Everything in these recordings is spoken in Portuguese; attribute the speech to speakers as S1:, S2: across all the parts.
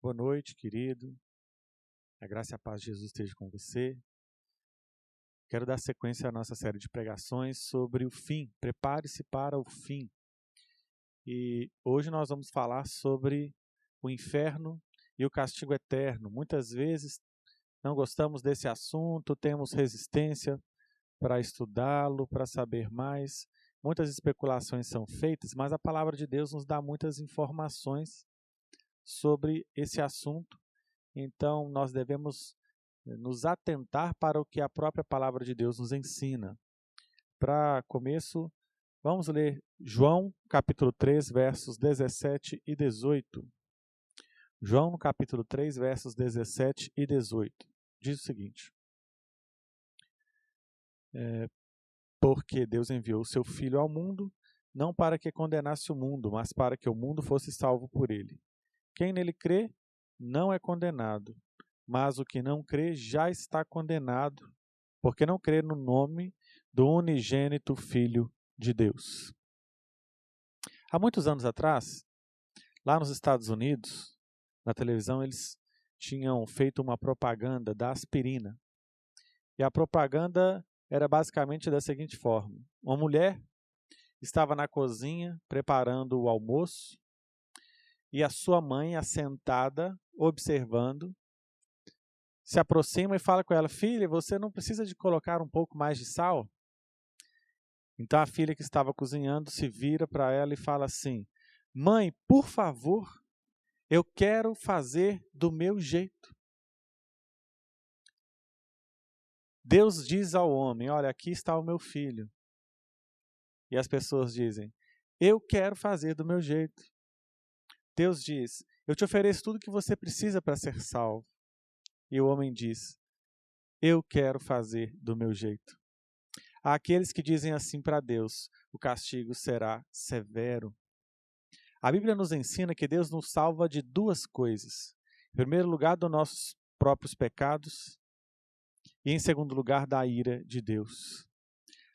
S1: Boa noite, querido. A graça e a paz de Jesus esteja com você. Quero dar sequência à nossa série de pregações sobre o fim. Prepare-se para o fim. E hoje nós vamos falar sobre o inferno e o castigo eterno. Muitas vezes não gostamos desse assunto, temos resistência para estudá-lo, para saber mais. Muitas especulações são feitas, mas a palavra de Deus nos dá muitas informações sobre esse assunto. Então, nós devemos nos atentar para o que a própria palavra de Deus nos ensina. Para começo, vamos ler João, capítulo 3, versos 17 e 18. João, no capítulo 3, versos 17 e 18. Diz o seguinte: porque Deus enviou o seu Filho ao mundo, não para que condenasse o mundo, mas para que o mundo fosse salvo por ele. Quem nele crê, não é condenado, mas o que não crê já está condenado, porque não crê no nome do unigênito Filho de Deus. Há muitos anos atrás, lá nos Estados Unidos, na televisão, eles tinham feito uma propaganda da aspirina. E a propaganda era basicamente da seguinte forma: uma mulher estava na cozinha preparando o almoço e a sua mãe, assentada, observando, se aproxima e fala com ela: filha, você não precisa de colocar um pouco mais de sal? Então a filha que estava cozinhando se vira para ela e fala assim: mãe, por favor, eu quero fazer do meu jeito. Deus diz ao homem: olha, aqui está o meu filho. E as pessoas dizem: eu quero fazer do meu jeito. Deus diz: eu te ofereço tudo que você precisa para ser salvo. E o homem diz: eu quero fazer do meu jeito. Há aqueles que dizem assim para Deus: o castigo será severo. A Bíblia nos ensina que Deus nos salva de duas coisas. Em primeiro lugar, dos nossos próprios pecados. E em segundo lugar, da ira de Deus.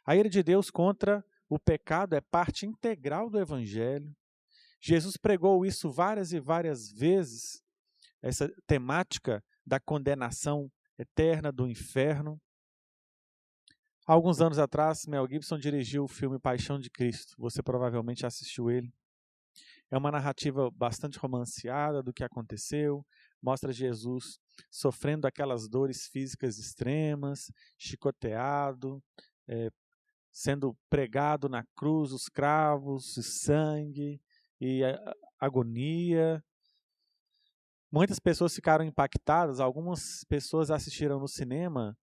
S1: A ira de Deus contra o pecado é parte integral do Evangelho. Jesus pregou isso várias e várias vezes, essa temática da condenação eterna do inferno. Há alguns anos atrás, Mel Gibson dirigiu o filme Paixão de Cristo. Você provavelmente assistiu ele. É uma narrativa bastante romanceada do que aconteceu. Mostra Jesus sofrendo aquelas dores físicas extremas, chicoteado, sendo pregado na cruz, os cravos, o sangue e a agonia. Muitas pessoas ficaram impactadas. Algumas pessoas assistiram no cinema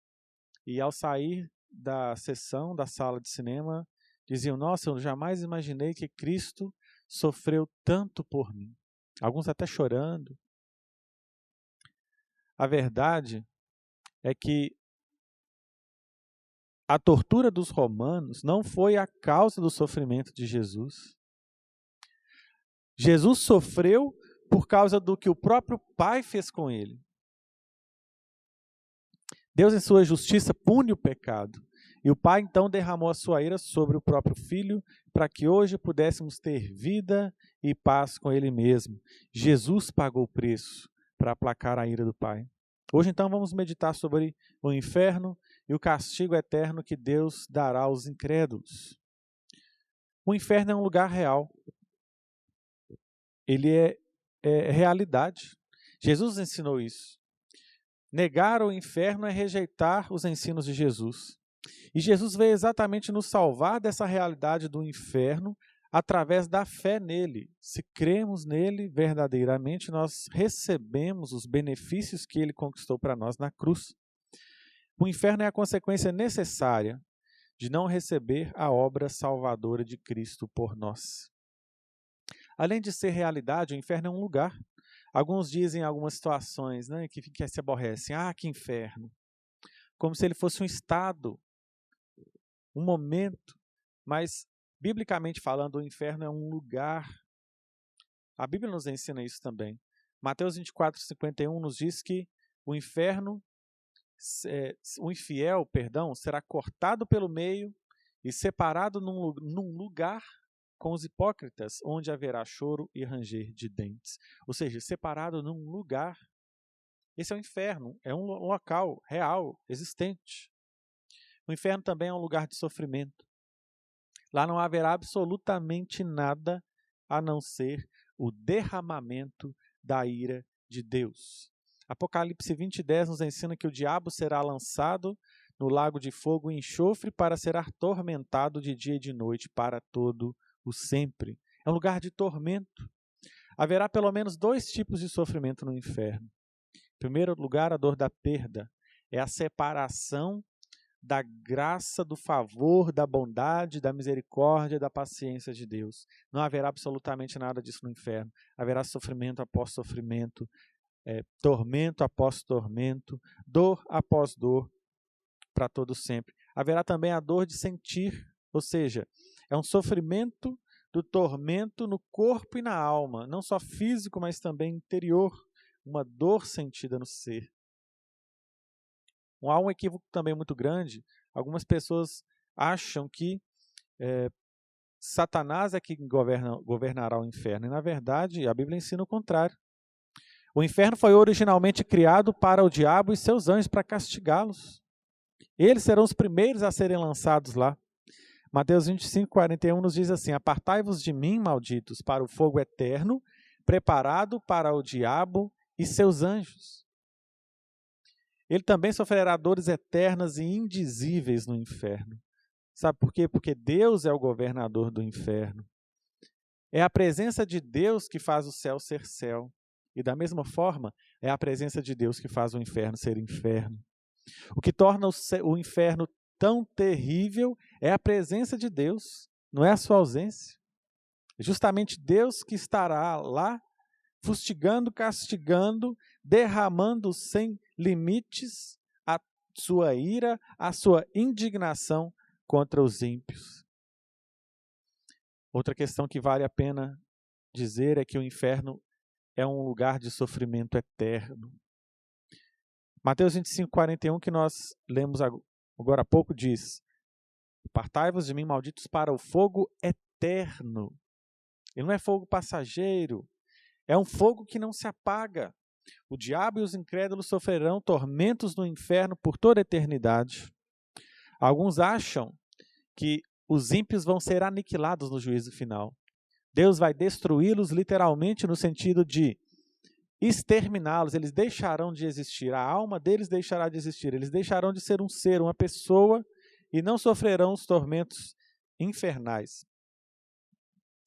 S1: e, ao sair da sessão, da sala de cinema, diziam: nossa, eu jamais imaginei que Cristo sofreu tanto por mim. Alguns até chorando. A verdade é que a tortura dos romanos não foi a causa do sofrimento de Jesus. Jesus sofreu por causa do que o próprio Pai fez com ele. Deus, em sua justiça, pune o pecado. E o Pai, então, derramou a sua ira sobre o próprio Filho, para que hoje pudéssemos ter vida e paz com Ele mesmo. Jesus pagou o preço para aplacar a ira do Pai. Hoje, então, vamos meditar sobre o inferno e o castigo eterno que Deus dará aos incrédulos. O inferno é um lugar real. Ele é realidade. Jesus ensinou isso. Negar o inferno é rejeitar os ensinos de Jesus. E Jesus veio exatamente nos salvar dessa realidade do inferno através da fé nele. Se cremos nele verdadeiramente, nós recebemos os benefícios que ele conquistou para nós na cruz. O inferno é a consequência necessária de não receber a obra salvadora de Cristo por nós. Além de ser realidade, o inferno é um lugar. Alguns dizem em algumas situações, né, que se aborrecem: ah, que inferno! Como se ele fosse um estado, um momento. Mas, biblicamente falando, o inferno é um lugar. A Bíblia nos ensina isso também. Mateus 24:51 nos diz que o inferno, o infiel, será cortado pelo meio e separado num lugar com os hipócritas, onde haverá choro e ranger de dentes. Ou seja, separado num lugar. Esse é o inferno, é um local real, existente. O inferno também é um lugar de sofrimento. Lá não haverá absolutamente nada a não ser o derramamento da ira de Deus. Apocalipse 20:10 nos ensina que o diabo será lançado no lago de fogo e enxofre para ser atormentado de dia e de noite para todo o sempre. É um lugar de tormento. Haverá pelo menos 2 tipos de sofrimento no inferno. Em primeiro lugar, a dor da perda. É a separação da graça, do favor, da bondade, da misericórdia, da paciência de Deus. Não haverá absolutamente nada disso no inferno. Haverá sofrimento após sofrimento, tormento após tormento, dor após dor, para todo sempre. Haverá também a dor de sentir, ou seja, é um sofrimento do tormento no corpo e na alma, não só físico, mas também interior, uma dor sentida no ser. Há um equívoco também muito grande. Algumas pessoas acham que Satanás é que governará o inferno. E, na verdade, a Bíblia ensina o contrário. O inferno foi originalmente criado para o diabo e seus anjos, para castigá-los. Eles serão os primeiros a serem lançados lá. Mateus 25:41 nos diz assim: apartai-vos de mim, malditos, para o fogo eterno, preparado para o diabo e seus anjos. Ele também sofrerá dores eternas e indizíveis no inferno. Sabe por quê? Porque Deus é o governador do inferno. É a presença de Deus que faz o céu ser céu. E da mesma forma, é a presença de Deus que faz o inferno ser inferno. O que torna o inferno tão terrível é a presença de Deus, não é a sua ausência. É justamente Deus que estará lá, fustigando, castigando, derramando sem limites a sua ira, a sua indignação contra os ímpios. Outra questão que vale a pena dizer é que o inferno é um lugar de sofrimento eterno. Mateus 25:41, que nós lemos agora há pouco, diz: apartai-vos de mim, malditos, para o fogo eterno. Ele não é fogo passageiro, é um fogo que não se apaga. O diabo e os incrédulos sofrerão tormentos no inferno por toda a eternidade. Alguns acham que os ímpios vão ser aniquilados no juízo final. Deus vai destruí-los literalmente no sentido de exterminá-los. Eles deixarão de existir, a alma deles deixará de existir. Eles deixarão de ser um ser, uma pessoa, e não sofrerão os tormentos infernais.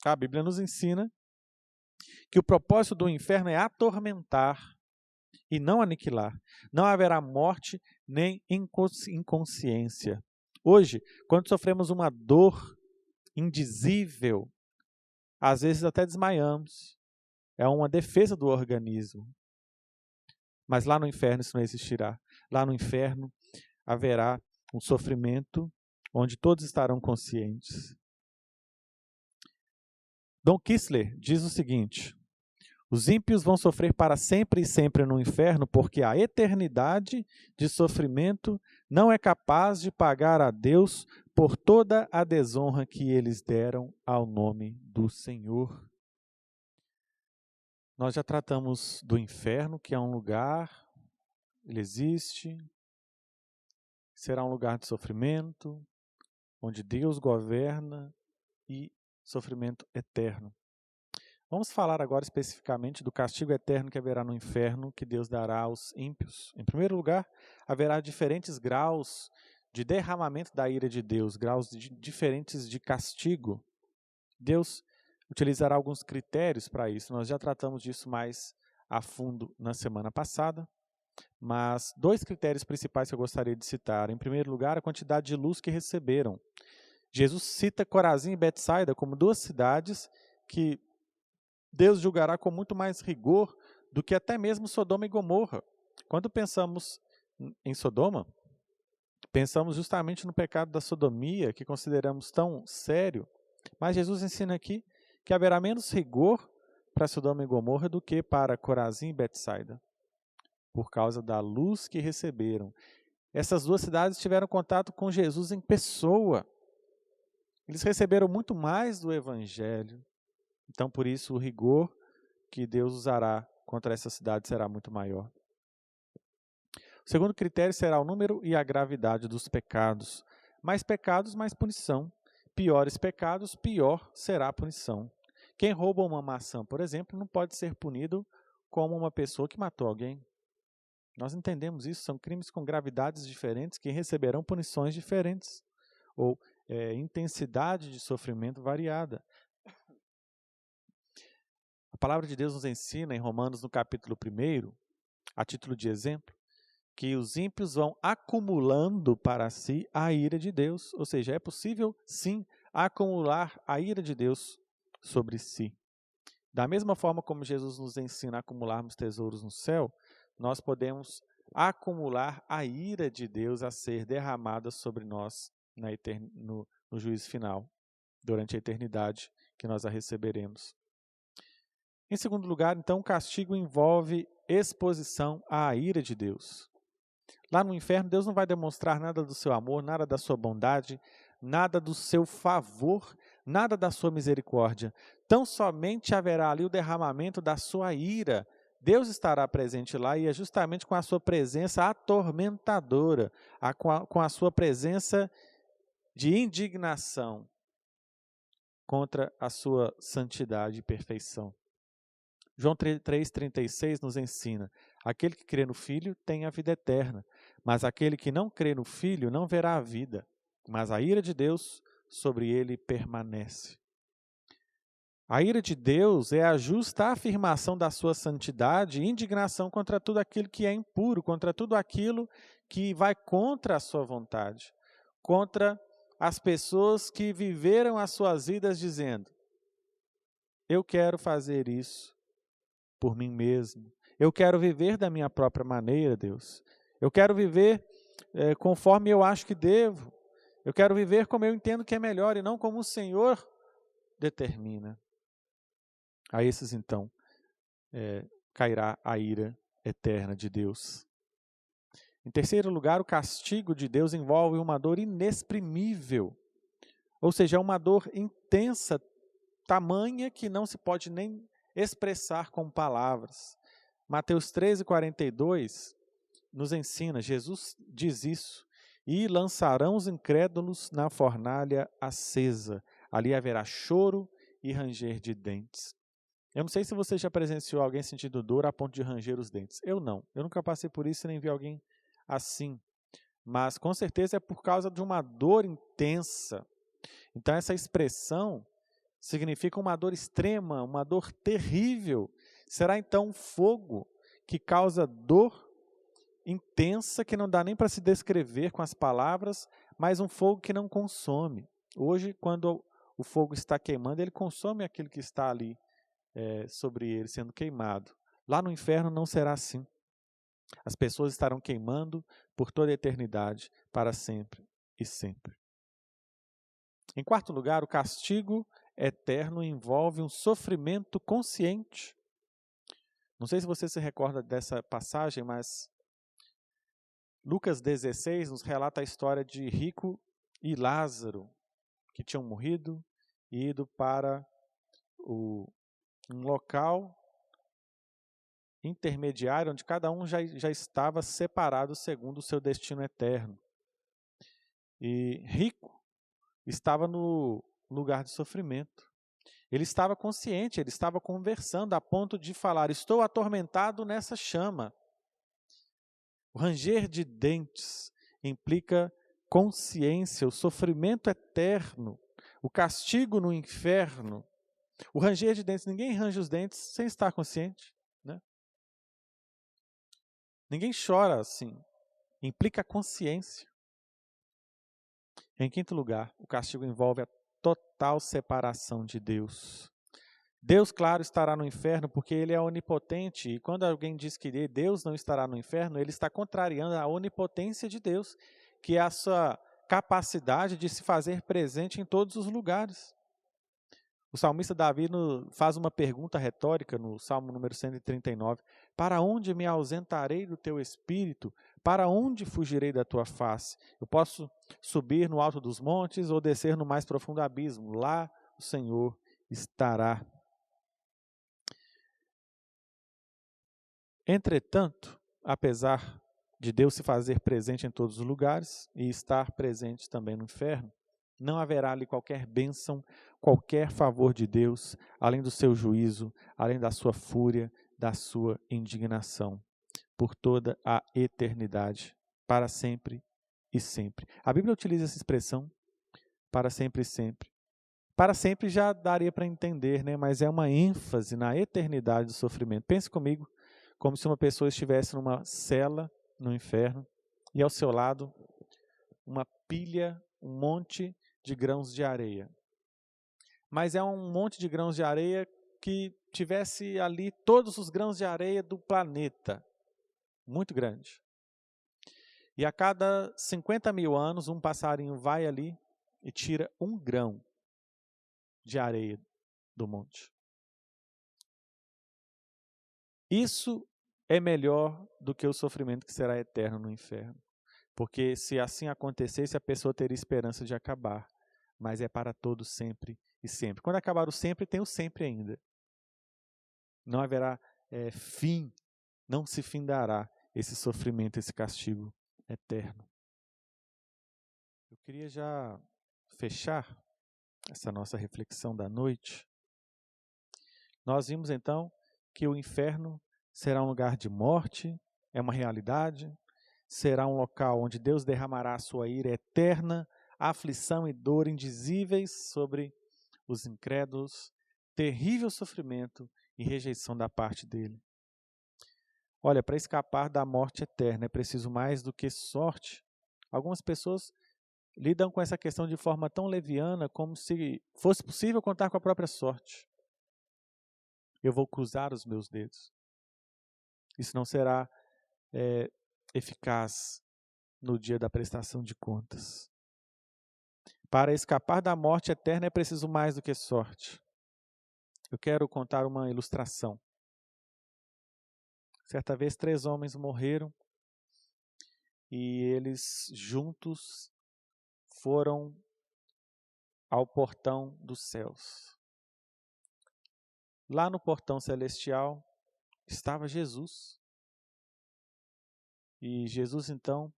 S1: A Bíblia nos ensina que o propósito do inferno é atormentar e não aniquilar. Não haverá morte nem inconsciência. Hoje, quando sofremos uma dor indizível, às vezes até desmaiamos. É uma defesa do organismo. Mas lá no inferno isso não existirá. Lá no inferno haverá um sofrimento onde todos estarão conscientes. Don Kistler diz o seguinte: os ímpios vão sofrer para sempre e sempre no inferno, porque a eternidade de sofrimento não é capaz de pagar a Deus por toda a desonra que eles deram ao nome do Senhor. Nós já tratamos do inferno, que é um lugar, ele existe, será um lugar de sofrimento, onde Deus governa e sofrimento eterno. Vamos falar agora especificamente do castigo eterno que haverá no inferno, que Deus dará aos ímpios. Em primeiro lugar, haverá diferentes graus de derramamento da ira de Deus, graus diferentes de castigo. Deus utilizará alguns critérios para isso. Nós já tratamos disso mais a fundo na semana passada, mas 2 critérios principais que eu gostaria de citar. Em primeiro lugar, a quantidade de luz que receberam. Jesus cita Corazim e Betsaida como 2 cidades que Deus julgará com muito mais rigor do que até mesmo Sodoma e Gomorra. Quando pensamos em Sodoma, pensamos justamente no pecado da sodomia, que consideramos tão sério, mas Jesus ensina aqui que haverá menos rigor para Sodoma e Gomorra do que para Corazim e Betsaida, por causa da luz que receberam. Essas 2 cidades tiveram contato com Jesus em pessoa. Eles receberam muito mais do Evangelho. Então, por isso, o rigor que Deus usará contra essa cidade será muito maior. O segundo critério será o número e a gravidade dos pecados. Mais pecados, mais punição. Piores pecados, pior será a punição. Quem rouba uma maçã, por exemplo, não pode ser punido como uma pessoa que matou alguém. Nós entendemos isso, são crimes com gravidades diferentes que receberão punições diferentes, ou intensidade de sofrimento variada. A palavra de Deus nos ensina em Romanos, no capítulo 1, a título de exemplo, que os ímpios vão acumulando para si a ira de Deus. Ou seja, é possível, sim, acumular a ira de Deus sobre si. Da mesma forma como Jesus nos ensina a acumularmos tesouros no céu, nós podemos acumular a ira de Deus a ser derramada sobre nós no juízo final, durante a eternidade que nós a receberemos. Em segundo lugar, então, o castigo envolve exposição à ira de Deus. Lá no inferno, Deus não vai demonstrar nada do seu amor, nada da sua bondade, nada do seu favor, nada da sua misericórdia. Tão somente haverá ali o derramamento da sua ira. Deus estará presente lá e é justamente com a sua presença atormentadora, com a sua presença de indignação contra a sua santidade e perfeição. João 3,36 nos ensina: aquele que crê no Filho tem a vida eterna, mas aquele que não crê no Filho não verá a vida, mas a ira de Deus sobre ele permanece. A ira de Deus é a justa afirmação da sua santidade e indignação contra tudo aquilo que é impuro, contra tudo aquilo que vai contra a sua vontade, contra as pessoas que viveram as suas vidas dizendo: eu quero fazer isso por mim mesmo. Eu quero viver da minha própria maneira, Deus. Eu quero viver conforme eu acho que devo. Eu quero viver como eu entendo que é melhor e não como o Senhor determina. A esses, então, cairá a ira eterna de Deus. Em terceiro lugar, o castigo de Deus envolve uma dor inexprimível. Ou seja, é uma dor intensa, tamanha que não se pode nem expressar com palavras. Mateus 13:42 nos ensina, Jesus diz isso: e lançarão os incrédulos na fornalha acesa. Ali haverá choro e ranger de dentes. Eu não sei se você já presenciou alguém sentindo dor a ponto de ranger os dentes. Eu não. Eu nunca passei por isso e nem vi alguém assim. Mas com certeza é por causa de uma dor intensa. Então essa expressão significa uma dor extrema, uma dor terrível. Será então um fogo que causa dor intensa, que não dá nem para se descrever com as palavras, mas um fogo que não consome. Hoje, quando o fogo está queimando, ele consome aquilo que está ali sobre ele, sendo queimado. Lá no inferno não será assim. As pessoas estarão queimando por toda a eternidade, para sempre e sempre. Em quarto lugar, o castigo eterno envolve um sofrimento consciente. Não sei se você se recorda dessa passagem, mas Lucas 16 nos relata a história de Rico e Lázaro, que tinham morrido e ido para um local intermediário, onde cada um já estava separado segundo o seu destino eterno. E Rico estava no lugar de sofrimento. Ele estava consciente, ele estava conversando a ponto de falar: estou atormentado nessa chama. O ranger de dentes implica consciência, o sofrimento eterno, o castigo no inferno. O ranger de dentes, ninguém range os dentes sem estar consciente, né? Ninguém chora assim. Implica consciência. Em quinto lugar, o castigo envolve a total separação de Deus. Deus, claro, estará no inferno porque Ele é onipotente. E quando alguém diz que Deus não estará no inferno, ele está contrariando a onipotência de Deus, que é a sua capacidade de se fazer presente em todos os lugares. O salmista Davi faz uma pergunta retórica no Salmo número 139. Para onde me ausentarei do teu espírito? Para onde fugirei da tua face? Eu posso subir no alto dos montes ou descer no mais profundo abismo. Lá o Senhor estará. Entretanto, apesar de Deus se fazer presente em todos os lugares e estar presente também no inferno, não haverá ali qualquer bênção, qualquer favor de Deus, além do seu juízo, além da sua fúria, da sua indignação, por toda a eternidade, para sempre e sempre. A Bíblia utiliza essa expressão, para sempre e sempre. Para sempre já daria para entender, né? Mas é uma ênfase na eternidade do sofrimento. Pense comigo, como se uma pessoa estivesse numa cela no inferno e ao seu lado uma pilha, um monte de grãos de areia. Mas é um monte de grãos de areia que tivesse ali todos os grãos de areia do planeta. Muito grande. E a cada 50 mil anos, um passarinho vai ali e tira um grão de areia do monte. Isso é melhor do que o sofrimento que será eterno no inferno. Porque se assim acontecesse, a pessoa teria esperança de acabar. Mas é para todos sempre e sempre. Quando acabar o sempre, tem o sempre ainda. Não haverá fim, não se findará esse sofrimento, esse castigo eterno. Eu queria já fechar essa nossa reflexão da noite. Nós vimos então que o inferno será um lugar de morte, é uma realidade, será um local onde Deus derramará a sua ira eterna, aflição e dor indizíveis sobre os incrédulos, terrível sofrimento e rejeição da parte dele. Olha, para escapar da morte eterna é preciso mais do que sorte. Algumas pessoas lidam com essa questão de forma tão leviana, como se fosse possível contar com a própria sorte. Eu vou cruzar os meus dedos. Isso não será eficaz no dia da prestação de contas. Para escapar da morte eterna é preciso mais do que sorte. Eu quero contar uma ilustração. Certa vez 3 homens morreram e eles juntos foram ao portão dos céus. Lá no portão celestial estava Jesus. E Jesus então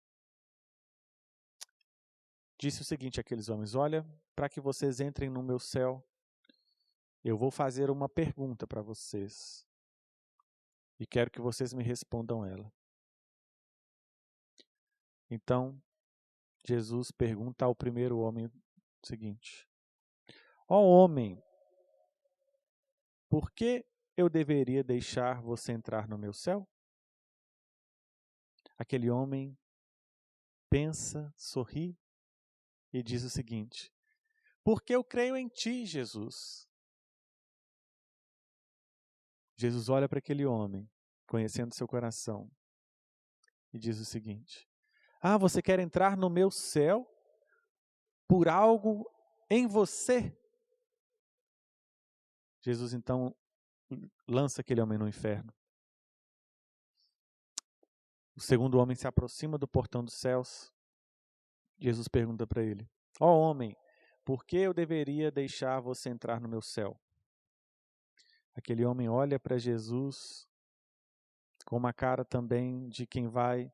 S1: disse o seguinte àqueles homens: olha, para que vocês entrem no meu céu, eu vou fazer uma pergunta para vocês. E quero que vocês me respondam ela. Então, Jesus pergunta ao primeiro homem o seguinte: ó homem, por que eu deveria deixar você entrar no meu céu? Aquele homem pensa, sorri e diz o seguinte: porque eu creio em ti, Jesus. Jesus olha para aquele homem, conhecendo seu coração, e diz o seguinte: ah, você quer entrar no meu céu por algo em você? Jesus então lança aquele homem no inferno. O segundo homem se aproxima do portão dos céus. Jesus pergunta para ele: ó homem, por que eu deveria deixar você entrar no meu céu? Aquele homem olha para Jesus com uma cara também de quem vai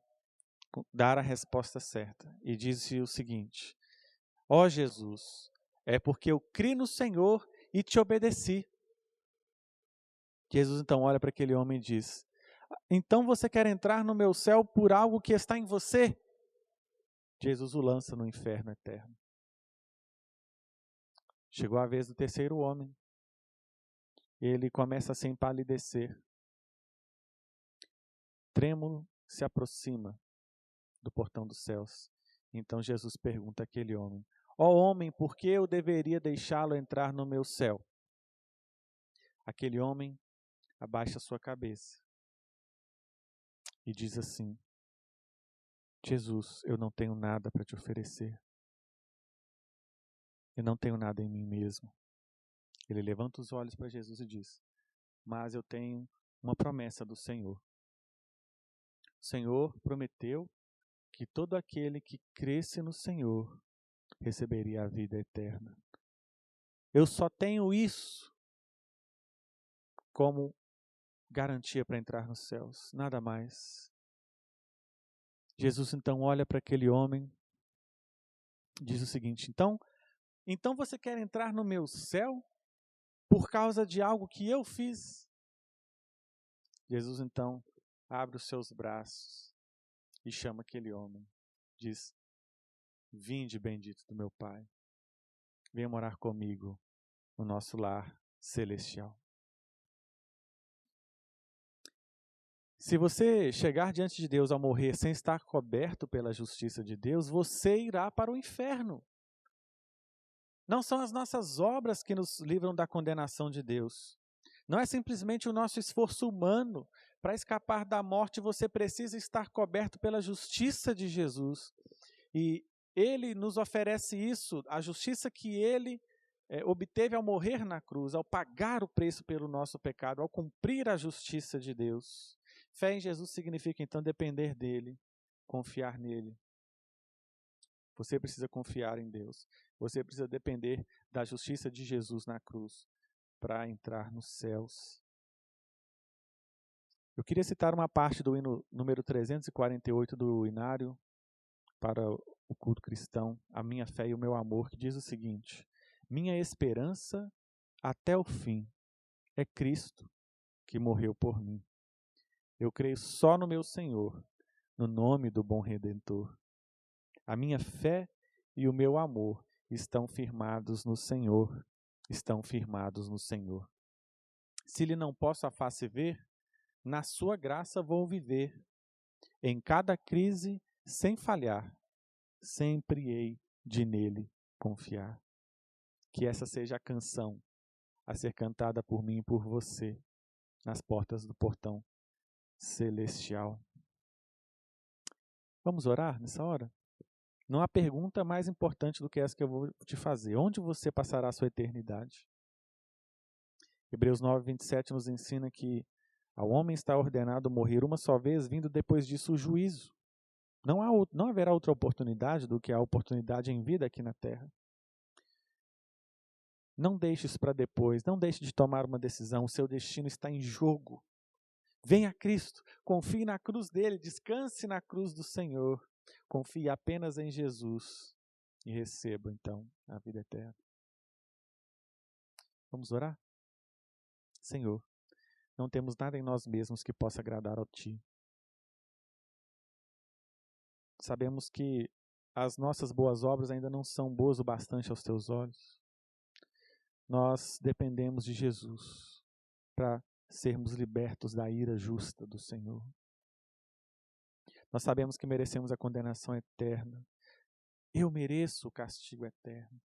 S1: dar a resposta certa e diz o seguinte: ó Jesus, é porque eu criei no Senhor e te obedeci. Jesus então olha para aquele homem e diz: então você quer entrar no meu céu por algo que está em você? Jesus o lança no inferno eterno. Chegou a vez do terceiro homem. Ele começa a se empalidecer. Trêmulo se aproxima do portão dos céus. Então Jesus pergunta àquele homem: ó homem, por que eu deveria deixá-lo entrar no meu céu? Aquele homem abaixa sua cabeça e diz assim: Jesus, eu não tenho nada para te oferecer. Eu não tenho nada em mim mesmo. Ele levanta os olhos para Jesus e diz: mas eu tenho uma promessa do Senhor. O Senhor prometeu que todo aquele que cresce no Senhor receberia a vida eterna. Eu só tenho isso como garantia para entrar nos céus, nada mais. Jesus então olha para aquele homem e diz o seguinte: então você quer entrar no meu céu por causa de algo que eu fiz? Jesus então abre os seus braços e chama aquele homem. Diz: vinde, bendito do meu Pai, venha morar comigo no nosso lar celestial. Se você chegar diante de Deus ao morrer sem estar coberto pela justiça de Deus, você irá para o inferno. Não são as nossas obras que nos livram da condenação de Deus. Não é simplesmente o nosso esforço humano. Para escapar da morte, você precisa estar coberto pela justiça de Jesus. E Ele nos oferece isso, a justiça que Ele obteve ao morrer na cruz, ao pagar o preço pelo nosso pecado, ao cumprir a justiça de Deus. Fé em Jesus significa, então, depender dEle, confiar nele. Você precisa confiar em Deus. Você precisa depender da justiça de Jesus na cruz para entrar nos céus. Eu queria citar uma parte do hino número 348 do Inário para o culto cristão, A Minha Fé e o Meu Amor, que diz o seguinte: minha esperança até o fim é Cristo que morreu por mim. Eu creio só no meu Senhor, no nome do bom Redentor. A minha fé e o meu amor estão firmados no Senhor, estão firmados no Senhor. Se lhe não posso a face ver, na sua graça vou viver. Em cada crise, sem falhar, sempre hei de nele confiar. Que essa seja a canção a ser cantada por mim e por você nas portas do portão celestial. Vamos orar nessa hora? Não há pergunta mais importante do que essa que eu vou te fazer. Onde você passará a sua eternidade? Hebreus 9:27 nos ensina que ao homem está ordenado morrer uma só vez, vindo depois disso o juízo. Não haverá outra oportunidade do que a oportunidade em vida aqui na terra. Não deixe isso para depois, não deixe de tomar uma decisão, o seu destino está em jogo. Venha a Cristo, confie na cruz dele, descanse na cruz do Senhor, confie apenas em Jesus e receba então a vida eterna. Vamos orar? Senhor, não temos nada em nós mesmos que possa agradar a Ti. Sabemos que as nossas boas obras ainda não são boas o bastante aos Teus olhos. Nós dependemos de Jesus para sermos libertos da ira justa do Senhor. Nós sabemos que merecemos a condenação eterna. Eu mereço o castigo eterno.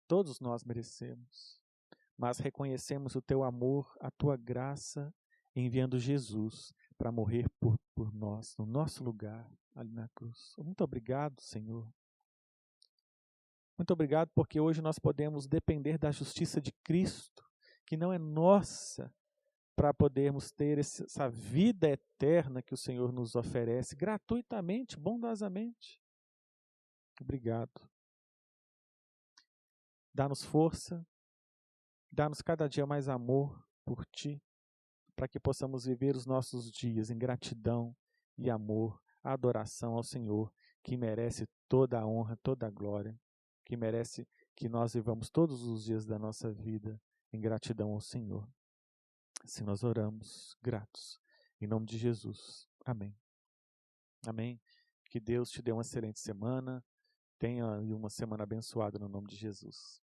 S1: Todos nós merecemos. Mas reconhecemos o Teu amor, a Tua graça, enviando Jesus para morrer por nós, no nosso lugar, ali na cruz. Muito obrigado, Senhor. Muito obrigado porque hoje nós podemos depender da justiça de Cristo, que não é nossa, para podermos ter essa vida eterna que o Senhor nos oferece gratuitamente, bondosamente. Obrigado. Dá-nos força, dá-nos cada dia mais amor por Ti, para que possamos viver os nossos dias em gratidão e amor, adoração ao Senhor, que merece toda a honra, toda a glória, que merece que nós vivamos todos os dias da nossa vida em gratidão ao Senhor. Assim nós oramos, gratos, em nome de Jesus. Amém. Amém. Que Deus te dê uma excelente semana, tenha uma semana abençoada no nome de Jesus.